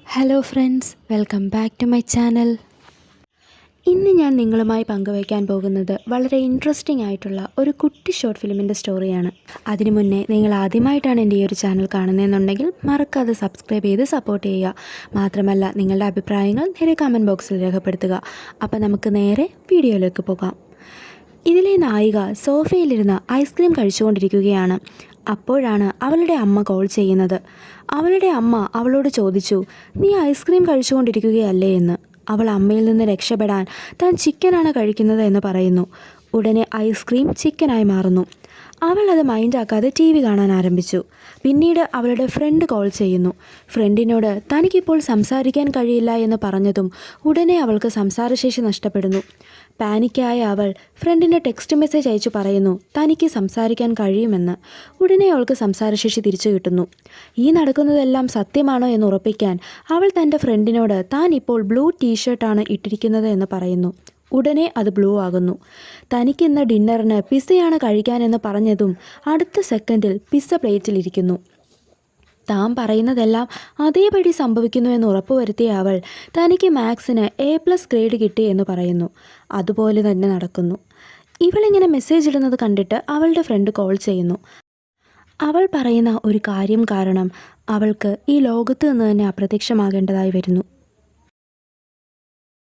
Hello friends, welcome back to my channel. ഇന്ന് ഞാൻ നിങ്ങളുമായി പങ്കുവയ്ക്കാൻ പോകുന്നത് വളരെ ഇൻട്രസ്റ്റിംഗ് ആയിട്ടുള്ള ഒരു കുട്ടി ഷോർട്ട് ഫിലിമിൻ്റെ സ്റ്റോറിയാണ്. അതിനു മുന്നേ നിങ്ങൾ ആദ്യമായിട്ടാണ് എൻ്റെ ഈ ഒരു ചാനൽ കാണുന്നതെന്നുണ്ടെങ്കിൽ മറക്കാതെ സബ്സ്ക്രൈബ് ചെയ്ത് സപ്പോർട്ട് ചെയ്യുക. മാത്രമല്ല നിങ്ങളുടെ അഭിപ്രായങ്ങൾ നേരെ കമൻറ്റ് ബോക്സിൽ രേഖപ്പെടുത്തുക. അപ്പോൾ നമുക്ക് നേരെ വീഡിയോയിലേക്ക് പോകാം. ഇതിലെ നായിക സോഫയിലിരുന്ന് ഐസ്ക്രീം കഴിച്ചുകൊണ്ടിരിക്കുകയാണ്. അപ്പോഴാണ് അവളുടെ അമ്മ കോൾ ചെയ്യുന്നത്. അവളുടെ അമ്മ അവളോട് ചോദിച്ചു, "നീ ഐസ്ക്രീം കഴിച്ചുകൊണ്ടിരിക്കുകയല്ലേ എന്ന്." അവൾ അമ്മയിൽ നിന്ന് രക്ഷപ്പെടാൻ താൻ ചിക്കനാണ് കഴിക്കുന്നത് എന്ന് പറയുന്നു. ഉടനെ ഐസ്ക്രീം ചിക്കനായി മാറുന്നു. അവൾ അത് മൈൻഡാക്കാതെ TV കാണാൻ ആരംഭിച്ചു. പിന്നീട് അവളുടെ ഫ്രണ്ട് കോൾ ചെയ്യുന്നു. ഫ്രണ്ടിനോട് തനിക്കിപ്പോൾ സംസാരിക്കാൻ കഴിയില്ല എന്ന് പറഞ്ഞതും ഉടനെ അവൾക്ക് സംസാരശേഷി നഷ്ടപ്പെടുന്നു. പാനിക്കായ അവൾ ഫ്രണ്ടിന് ടെക്സ്റ്റ് മെസ്സേജ് അയച്ചു പറയുന്നു തനിക്ക് സംസാരിക്കാൻ കഴിയുമെന്ന്. ഉടനെ അവൾക്ക് സംസാരശേഷി തിരിച്ചു കിട്ടുന്നു. ഈ നടക്കുന്നതെല്ലാം സത്യമാണോ എന്ന് ഉറപ്പിക്കാൻ അവൾ തൻ്റെ ഫ്രണ്ടിനോട് താൻ ഇപ്പോൾ ബ്ലൂ ടീഷർട്ടാണ് ഇട്ടിരിക്കുന്നത് എന്ന് പറയുന്നു. ഉടനെ അത് ബ്ലൂ ആകുന്നു. തനിക്കിന്ന് ഡിന്നറിന് പിസ്സയാണ് കഴിക്കാനെന്ന് പറഞ്ഞതും അടുത്ത സെക്കൻഡിൽ പിസ്സ പ്ലേറ്റിലിരിക്കുന്നു. താൻ പറയുന്നതെല്ലാം അതേപടി സംഭവിക്കുന്നുവെന്ന് ഉറപ്പുവരുത്തിയ അവൾ തനിക്ക് മാത്സിന് A+ ഗ്രേഡ് കിട്ടി എന്ന് പറയുന്നു. അതുപോലെ തന്നെ നടക്കുന്നു. ഇവളിങ്ങനെ മെസ്സേജ് ഇടുന്നത് കണ്ടിട്ട് അവളുടെ ഫ്രണ്ട് കോൾ ചെയ്യുന്നു. അവൾ പറയുന്ന ഒരു കാര്യം കാരണം അവൾക്ക് ഈ ലോകത്ത് നിന്ന് തന്നെ അപ്രത്യക്ഷമാകേണ്ടതായി വരുന്നു.